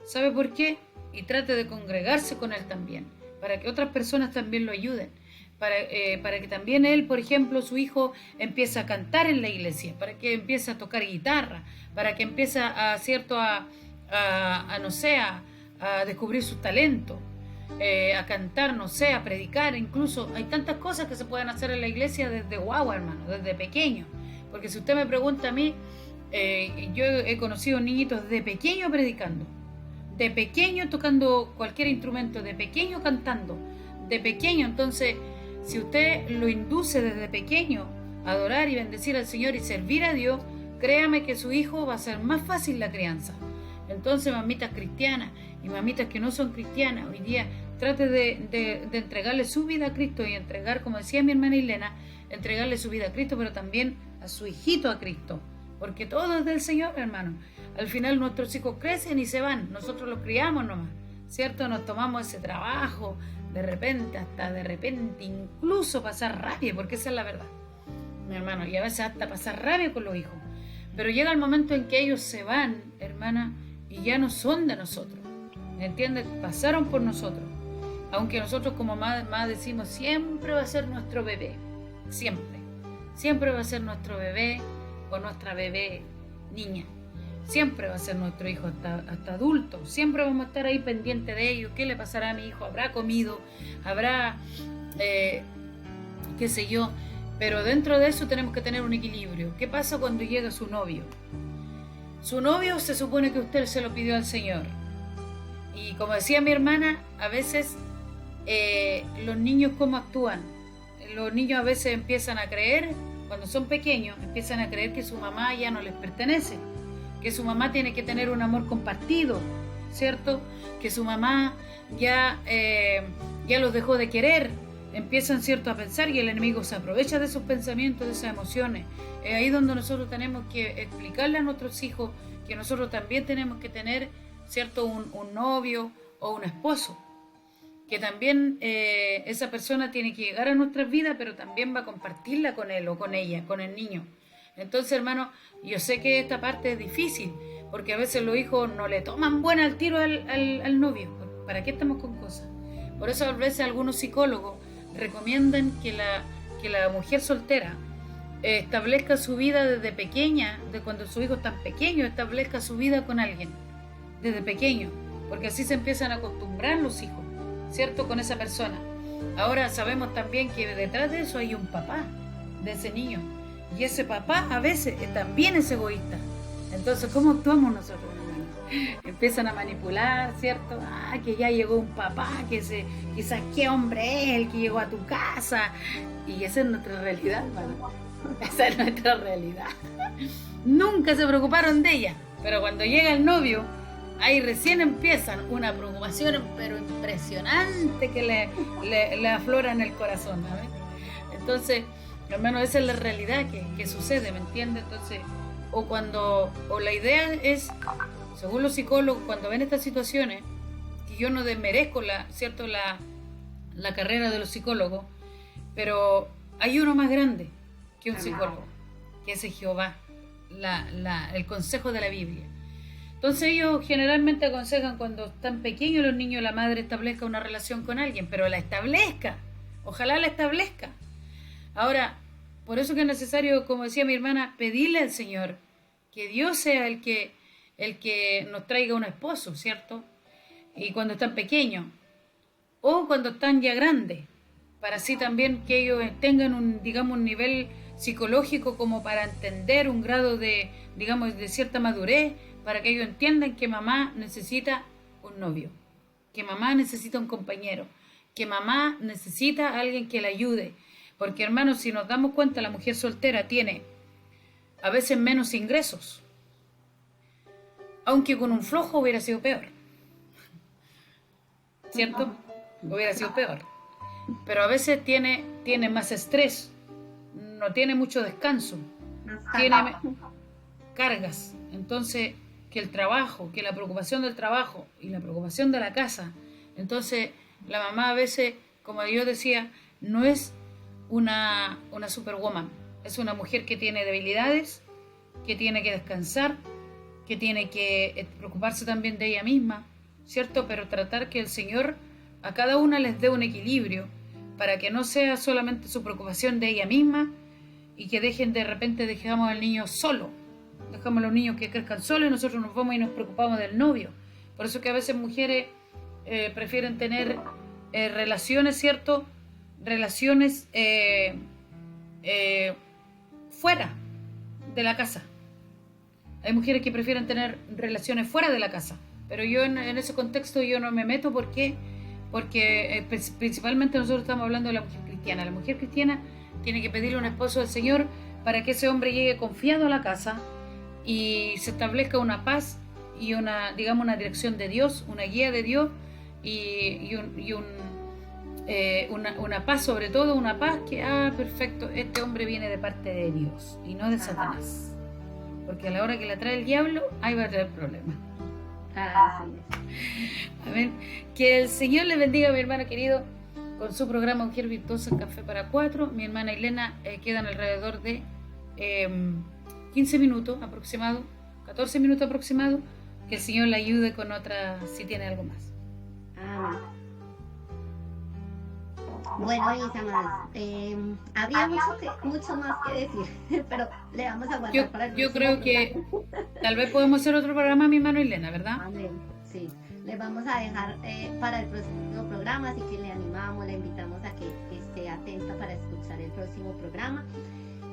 ¿Sabe por qué? Y trate de congregarse con él también, para que otras personas también lo ayuden, para que también él, por ejemplo, su hijo empiece a cantar en la iglesia, para que empiece a tocar guitarra, para que empiece a descubrir sus talentos, a cantar, no sé, a predicar. Incluso hay tantas cosas que se pueden hacer en la iglesia desde guagua, hermano, desde pequeño. Porque si usted me pregunta a mí, yo he conocido niñitos de pequeño predicando, de pequeño tocando cualquier instrumento, de pequeño cantando, de pequeño. Entonces, si usted lo induce desde pequeño a adorar y bendecir al Señor y servir a Dios, créame que su hijo va a ser más fácil la crianza. Entonces, mamitas cristianas y mamitas que no son cristianas, hoy día trate de entregarle su vida a Cristo y entregar, como decía mi hermana Ilena, entregarle su vida a Cristo, pero también a su hijito a Cristo, porque todo es del Señor, hermano. Al final nuestros hijos crecen y se van, nosotros los criamos nomás, ¿cierto? Nos tomamos ese trabajo, de repente, incluso pasar rabia, porque esa es la verdad, mi hermano, y a veces hasta pasar rabia con los hijos. Pero llega el momento en que ellos se van, hermana, y ya no son de nosotros, ¿me entiendes? Pasaron por nosotros. Aunque nosotros como mamá decimos, siempre va a ser nuestro bebé, siempre va a ser nuestro bebé o nuestra bebé niña, siempre va a ser nuestro hijo hasta adulto, siempre vamos a estar ahí pendiente de ellos. ¿Qué le pasará a mi hijo? ¿Habrá comido? ¿Habrá, qué sé yo? Pero dentro de eso tenemos que tener un equilibrio. ¿Qué pasa cuando llega su novio? Su novio se supone que usted se lo pidió al Señor. Y como decía mi hermana, a veces los niños cómo actúan. Los niños a veces empiezan a creer, cuando son pequeños, empiezan a creer que su mamá ya no les pertenece, que su mamá tiene que tener un amor compartido, ¿cierto? Que su mamá ya los dejó de querer. Empiezan, ¿cierto?, a pensar, y el enemigo se aprovecha de esos pensamientos, de esas emociones. Es ahí donde nosotros tenemos que explicarle a nuestros hijos que nosotros también tenemos que tener, ¿cierto?, un novio o un esposo. que también esa persona tiene que llegar a nuestras vidas, pero también va a compartirla con él o con ella, con el niño. Entonces, hermano, yo sé que esta parte es difícil, porque a veces los hijos no le toman buena al tiro al novio. ¿Para qué estamos con cosas? Por eso a veces algunos psicólogos recomiendan que la mujer soltera establezca su vida desde pequeña, de cuando su hijo es tan pequeño, establezca su vida con alguien, desde pequeño, porque así se empiezan a acostumbrar los hijos, ¿cierto? Con esa persona. Ahora sabemos también que detrás de eso hay un papá de ese niño, y ese papá a veces también es egoísta. Entonces, ¿cómo actuamos nosotros, hermano? Empiezan a manipular, ¿cierto? Que ya llegó un papá, quizás qué hombre es el que llegó a tu casa. Y esa es nuestra realidad, hermano. Esa es nuestra realidad. Nunca se preocuparon de ella, pero cuando llega el novio, ahí recién empiezan una preocupación, pero impresionante, que le aflora en el corazón, ¿sabes? Entonces, hermano, esa es la realidad que sucede, ¿me entiendes? Entonces, o la idea es, según los psicólogos, cuando ven estas situaciones, que yo no desmerezco la carrera de los psicólogos, pero hay uno más grande que un psicólogo, que es Jehová, el consejo de la Biblia. Entonces ellos generalmente aconsejan cuando están pequeños los niños, la madre establezca una relación con alguien, pero la establezca, ojalá la establezca. Ahora, por eso que es necesario, como decía mi hermana, pedirle al Señor que Dios sea el que nos traiga un esposo, ¿cierto? Y cuando están pequeños, o cuando están ya grandes, para así también que ellos tengan un nivel psicológico como para entender un grado de cierta madurez, para que ellos entiendan que mamá necesita un novio, que mamá necesita un compañero, que mamá necesita a alguien que la ayude. Porque, hermanos, si nos damos cuenta, la mujer soltera tiene a veces menos ingresos, aunque con un flojo hubiera sido peor, ¿cierto? Hubiera sido peor. Pero a veces tiene más estrés, no tiene mucho descanso, tiene cargas. Entonces, que el trabajo, que la preocupación del trabajo y la preocupación de la casa. Entonces, la mamá a veces, como yo decía, no es una superwoman, es una mujer que tiene debilidades, que tiene que descansar, que tiene que preocuparse también de ella misma, ¿cierto? Pero tratar que el Señor a cada una les dé un equilibrio para que no sea solamente su preocupación de ella misma y que de repente dejamos al niño solo, dejamos a los niños que crezcan solos y nosotros nos vamos y nos preocupamos del novio. Por eso que a veces mujeres prefieren tener relaciones, ¿cierto? Relaciones fuera de la casa. Hay mujeres que prefieren tener relaciones fuera de la casa, pero yo en ese contexto yo no me meto. ¿Por qué? Porque principalmente nosotros estamos hablando de la mujer cristiana. La mujer cristiana tiene que pedirle un esposo al Señor para que ese hombre llegue confiado a la casa y se establezca una paz y una dirección de Dios, una guía de Dios y una paz, sobre todo una paz que, perfecto, este hombre viene de parte de Dios y no de Satanás. Porque a la hora que la trae el diablo, ahí va a traer problemas. Amén. Que el Señor le bendiga, mi hermano querido, con su programa Mujer Virtuosa, Café para 4. Mi hermana Elena, quedan alrededor de 15 minutos aproximado, 14 minutos aproximado. Que el Señor le ayude con otra, si tiene algo más. Bueno, mis amadas, habría mucho más que decir, pero le vamos a guardar para el Yo creo que tal vez podemos hacer otro programa, mi hermano Elena, ¿verdad? Amén. Sí, le vamos a dejar para el próximo programa, así que le animamos, le invitamos a que esté atenta para escuchar el próximo programa.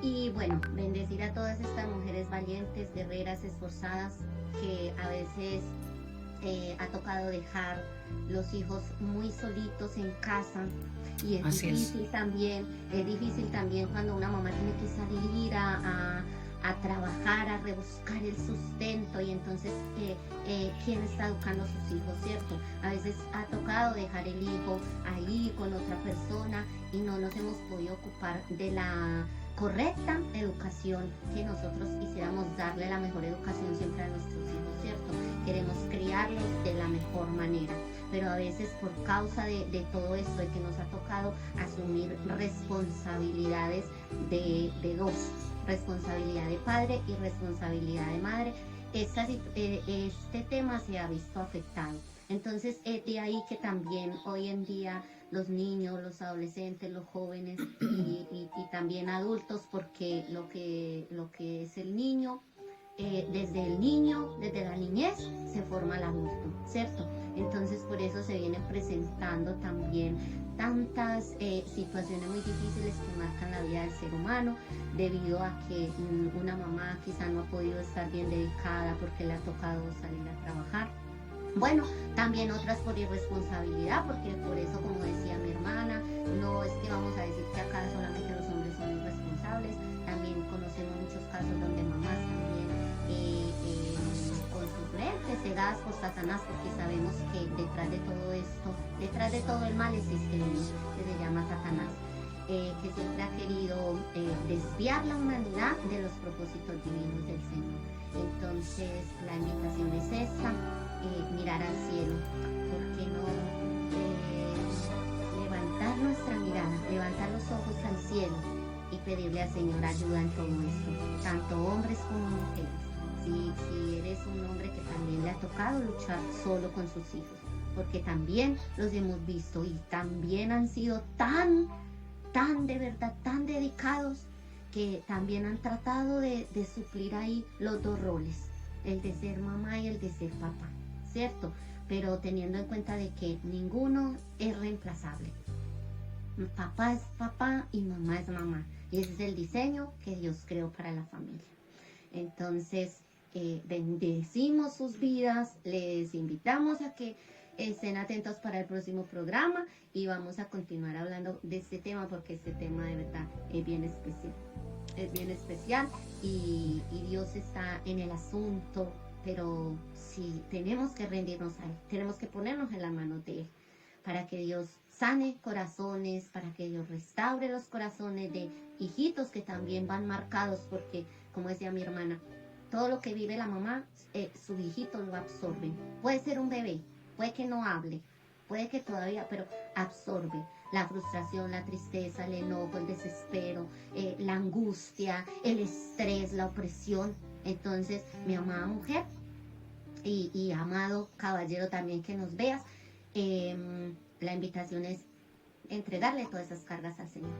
Y bueno, bendecir a todas estas mujeres valientes, guerreras, esforzadas, que a veces ha tocado dejar los hijos muy solitos en casa. Y es difícil también cuando una mamá tiene que salir a trabajar, a rebuscar el sustento, y entonces ¿quién está educando a sus hijos, cierto? A veces ha tocado dejar el hijo ahí con otra persona y no nos hemos podido ocupar de la correcta educación que nosotros quisiéramos darle, la mejor educación siempre a nuestros hijos, ¿cierto? Queremos criarlos de la mejor manera. pero a veces por causa de todo esto, de que nos ha tocado asumir responsabilidades de dos, responsabilidad de padre y responsabilidad de madre, este tema se ha visto afectado. Entonces es de ahí que también hoy en día los niños, los adolescentes, los jóvenes y también adultos, porque lo que es el niño, desde la niñez se forma el adulto, ¿cierto? Entonces por eso se vienen presentando también tantas situaciones muy difíciles que marcan la vida del ser humano, debido a que una mamá quizá no ha podido estar bien dedicada porque le ha tocado salir a trabajar. Bueno, también otras por irresponsabilidad, porque por eso, como decía mi hermana, no es que vamos a decir que acá solamente los hombres son irresponsables, también conocemos muchos casos donde mamás también con sus lentes cegadas por Satanás, porque sabemos que detrás de todo esto, detrás de todo el mal existe uno que se llama Satanás, que siempre ha querido desviar la humanidad de los propósitos divinos del Señor. Entonces la invitación es esta, mirar al cielo, ¿por qué no levantar nuestra mirada, levantar los ojos al cielo y pedirle al Señor ayuda en todo esto, tanto hombres como mujeres? Si eres un hombre que también le ha tocado luchar solo con sus hijos, porque también los hemos visto y también han sido tan de verdad, tan dedicados, que también han tratado de suplir ahí los dos roles, el de ser mamá y el de ser papá, ¿cierto? Pero teniendo en cuenta de que ninguno es reemplazable. Papá es papá y mamá es mamá, y ese es el diseño que Dios creó para la familia. Entonces bendecimos sus vidas, les invitamos a que estén atentos para el próximo programa y vamos a continuar hablando de este tema, porque este tema de verdad es bien especial y Dios está en el asunto, pero sí tenemos que rendirnos a Él, tenemos que ponernos en las manos de Él, para que Dios sane corazones, para que Dios restaure los corazones de hijitos que también van marcados, porque como decía mi hermana, todo lo que vive la mamá, sus hijitos lo absorben. Puede ser un bebé, puede que no hable, puede que todavía, pero absorbe la frustración, la tristeza, el enojo, el desespero, la angustia, el estrés, la opresión. Entonces, mi amada mujer y amado caballero también que nos veas, la invitación es entregarle todas esas cargas al Señor,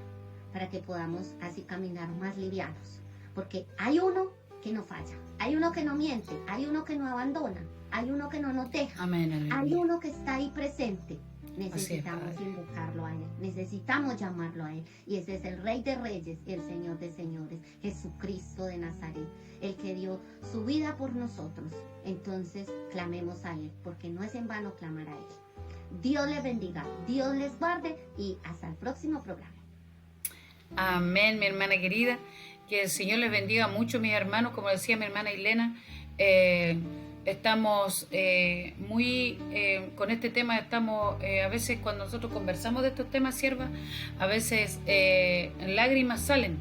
para que podamos así caminar más livianos, porque hay uno que no falla, hay uno que no miente, hay uno que no abandona, hay uno que no nos deja. Amén, hay uno que está ahí presente. Necesitamos invocarlo a Él, necesitamos llamarlo a Él, y ese es el Rey de Reyes y el Señor de Señores, Jesucristo de Nazaret, el que dio su vida por nosotros. Entonces clamemos a Él, porque no es en vano clamar a Él. Dios les bendiga, Dios les guarde, y hasta el próximo programa. Amén, mi hermana querida. Que el Señor les bendiga mucho, mis hermanos. Como decía mi hermana Elena, estamos muy con este tema, estamos a veces cuando nosotros conversamos de estos temas, sierva, a veces lágrimas salen,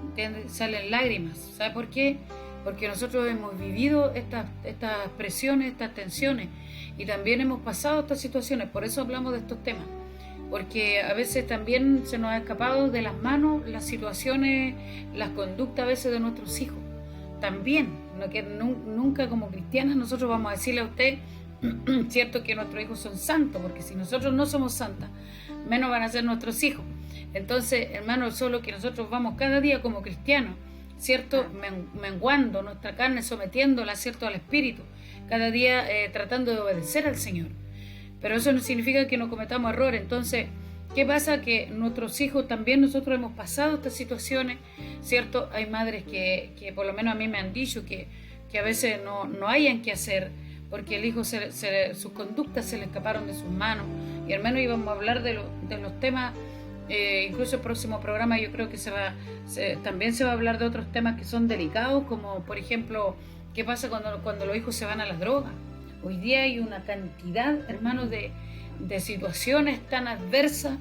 ¿entiendes? Salen lágrimas. ¿Sabe por qué? Porque nosotros hemos vivido estas presiones, estas tensiones, y también hemos pasado estas situaciones. Por eso hablamos de estos temas, porque a veces también se nos ha escapado de las manos las situaciones, las conductas a veces de nuestros hijos. También, no que nunca como cristianas nosotros vamos a decirle a usted, cierto, que nuestros hijos son santos, porque si nosotros no somos santas, menos van a ser nuestros hijos. Entonces, hermanos, solo que nosotros vamos cada día como cristianos, cierto, menguando nuestra carne, sometiéndola, cierto, al Espíritu, cada día tratando de obedecer al Señor. Pero eso no significa que no cometamos errores. Entonces, ¿qué pasa? Que nuestros hijos también, nosotros hemos pasado estas situaciones, ¿cierto? Hay madres que por lo menos a mí me han dicho que a veces no hayan que hacer, porque el hijo sus conductas se le escaparon de sus manos. Y al menos íbamos a hablar de los temas, incluso el próximo programa yo creo que también se va a hablar de otros temas que son delicados, como por ejemplo, ¿qué pasa cuando los hijos se van a las drogas? Hoy día hay una cantidad, hermanos, de situaciones tan adversas,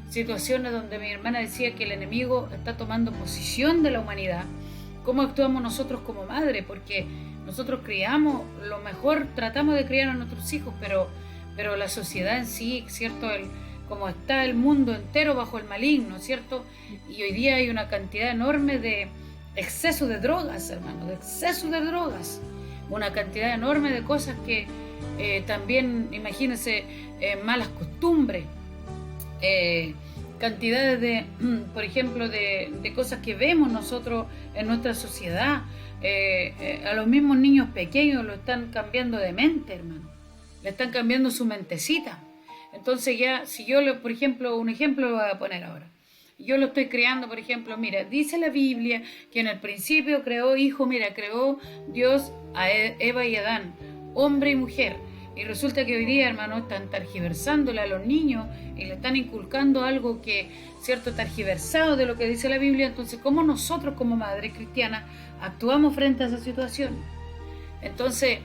situaciones donde mi hermana decía que el enemigo está tomando posesión de la humanidad. ¿Cómo actuamos nosotros como madres? Porque nosotros criamos, lo mejor, tratamos de criar a nuestros hijos, pero pero la sociedad en sí, ¿cierto? Como está el mundo entero bajo el maligno, ¿cierto? Y hoy día hay una cantidad enorme de exceso de drogas, hermano, de exceso de drogas, una cantidad enorme de cosas que también, imagínense, malas costumbres, cantidades de, por ejemplo, de cosas que vemos nosotros en nuestra sociedad. A los mismos niños pequeños lo están cambiando de mente, hermano, le están cambiando su mentecita. Entonces ya, si yo, por ejemplo, un ejemplo lo voy a poner ahora. Yo lo estoy creando, por ejemplo, mira, dice la Biblia que en el principio creó creó Dios a Eva y Adán, hombre y mujer. Y resulta que hoy día, hermano, están tergiversándole a los niños y le están inculcando algo que, cierto, tergiversado de lo que dice la Biblia. Entonces, ¿cómo nosotros como madres cristianas actuamos frente a esa situación? Entonces,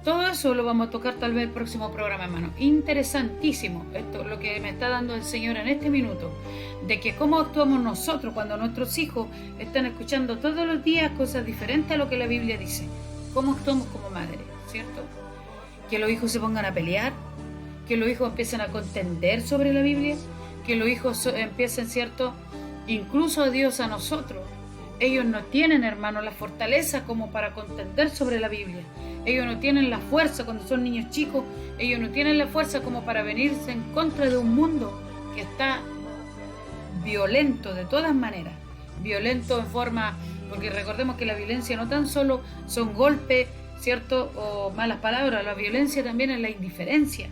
todo eso lo vamos a tocar tal vez el próximo programa, hermano. Interesantísimo esto, lo que me está dando el Señor en este minuto, de que cómo actuamos nosotros cuando nuestros hijos están escuchando todos los días cosas diferentes a lo que la Biblia dice. Cómo actuamos como madres, ¿cierto? Que los hijos se pongan a pelear, que los hijos empiecen a contender sobre la Biblia, que los hijos empiecen, ¿cierto? Incluso a Dios, a nosotros. Ellos no tienen, hermano, la fortaleza como para contender sobre la Biblia. Ellos no tienen la fuerza cuando son niños chicos. Ellos no tienen la fuerza como para venirse en contra de un mundo que está violento de todas maneras. Violento en forma, porque recordemos que la violencia no tan solo son golpes, ¿cierto? O malas palabras. La violencia también es la indiferencia.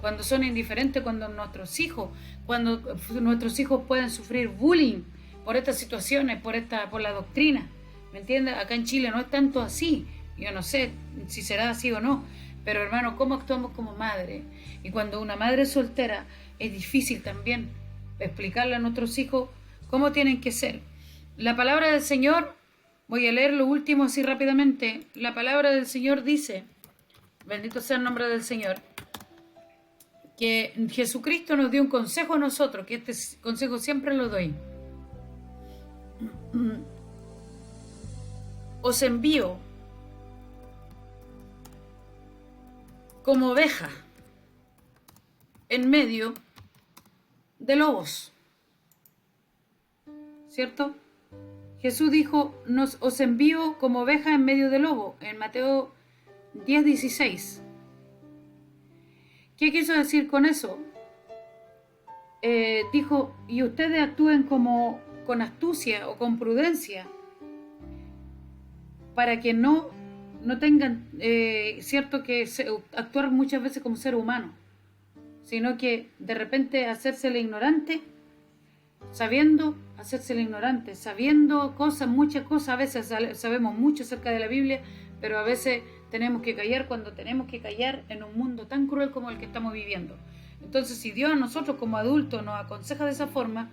Cuando son indiferentes, cuando nuestros hijos pueden sufrir bullying por estas situaciones, por la doctrina, ¿me entiendes? Acá en Chile no es tanto así, yo no sé si será así o no, pero hermano, ¿cómo actuamos como madre? Y cuando una madre es soltera, es difícil también explicarle a nuestros hijos cómo tienen que ser. La palabra del Señor, voy a leer lo último así rápidamente, la palabra del Señor dice, bendito sea el nombre del Señor, que Jesucristo nos dio un consejo a nosotros, que este consejo siempre lo doy. Os envío como oveja en medio de lobos, ¿cierto? Jesús dijo, os envío como oveja en medio de lobo, en Mateo 10:16. ¿Qué quiso decir con eso? Dijo, y ustedes actúen con astucia o con prudencia, para que no tengan, cierto, que actuar muchas veces como ser humano, sino que de repente hacérsele ignorante, sabiendo cosas, muchas cosas. A veces sabemos mucho acerca de la Biblia, pero a veces tenemos que callar cuando tenemos que callar en un mundo tan cruel como el que estamos viviendo. Entonces, si Dios a nosotros como adultos nos aconseja de esa forma,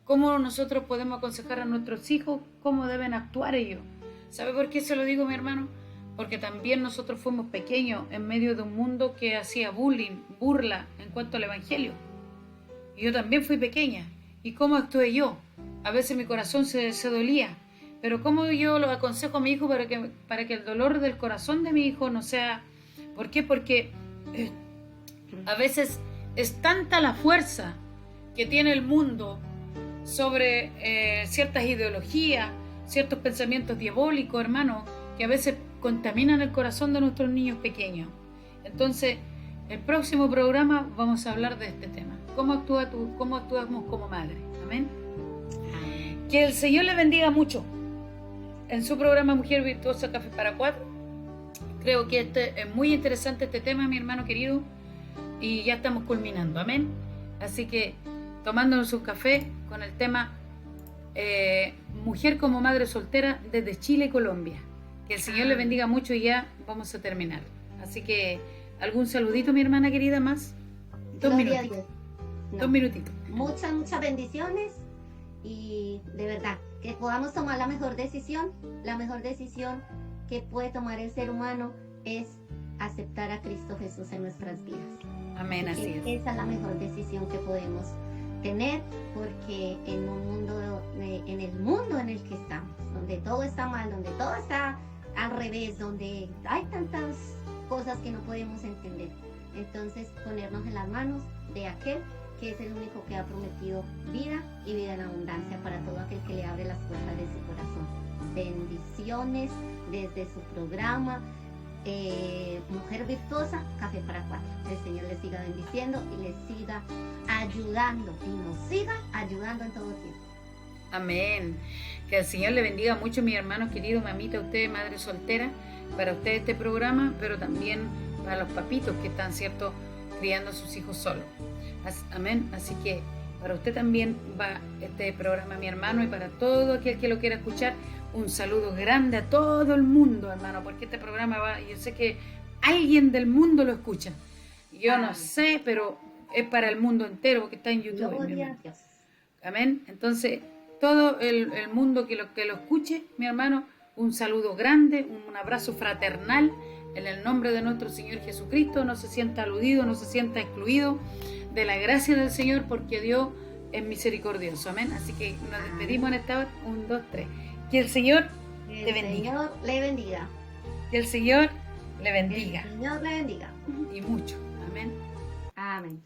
¿cómo nosotros podemos aconsejar a nuestros hijos cómo deben actuar ellos? ¿Sabe por qué se lo digo, mi hermano? Porque también nosotros fuimos pequeños en medio de un mundo que hacía bullying, burla en cuanto al evangelio. Y yo también fui pequeña. ¿Y cómo actué yo? A veces mi corazón se dolía. Pero ¿cómo yo lo aconsejo a mi hijo para que el dolor del corazón de mi hijo no sea? ¿Por qué? Porque a veces es tanta la fuerza que tiene el mundo sobre ciertas ideologías, ciertos pensamientos diabólicos, hermano, que a veces contaminan el corazón de nuestros niños pequeños. Entonces, el próximo programa vamos a hablar de este tema. ¿Cómo actuamos como madre? Amén. Que el Señor le bendiga mucho. En su programa Mujer Virtuosa Café para Cuatro, creo que es muy interesante este tema, mi hermano querido, y ya estamos culminando. Amén. Así que, tomándonos un café con el tema Mujer como madre soltera desde Chile y Colombia. Que el Señor le bendiga mucho y ya vamos a terminar. Así que, ¿algún saludito, mi hermana querida, más? Dos minutitos. Muchas bendiciones y de verdad, que podamos tomar la mejor decisión. La mejor decisión que puede tomar el ser humano es aceptar a Cristo Jesús en nuestras vidas. Amén, así es. Esa es la mejor decisión que podemos tener, porque en el mundo en el que estamos, donde todo está mal, donde todo está al revés, donde hay tantas cosas que no podemos entender. Entonces, ponernos en las manos de aquel que es el único que ha prometido vida y vida en abundancia para todo aquel que le abre las puertas de su corazón. Bendiciones desde su programa Mujer Virtuosa, Café para Cuatro. El Señor les siga bendiciendo y les siga ayudando y nos siga ayudando en todo tiempo. Amén. Que el Señor le bendiga mucho, mis hermanos queridos, mamita, usted, madre soltera, para usted este programa, pero también para los papitos que están, ¿cierto?, criando a sus hijos solos. Amén. Así que para usted también va este programa, mi hermano, y para todo aquel que lo quiera escuchar, un saludo grande a todo el mundo, hermano, porque este programa va, yo sé que alguien del mundo lo escucha. Yo no sé, pero es para el mundo entero, porque está en YouTube. Gloria a Dios. Amén. Entonces, todo el mundo que lo escuche, mi hermano, un saludo grande, un abrazo fraternal, en el nombre de nuestro Señor Jesucristo. No se sienta aludido, no se sienta excluido de la gracia del Señor, porque Dios es misericordioso. Amén. Así que nos despedimos en esta hora. 1, 2, 3. Que el Señor te bendiga. El Señor le bendiga. Que el Señor le bendiga. El Señor le bendiga. Y mucho. Amén. Amén.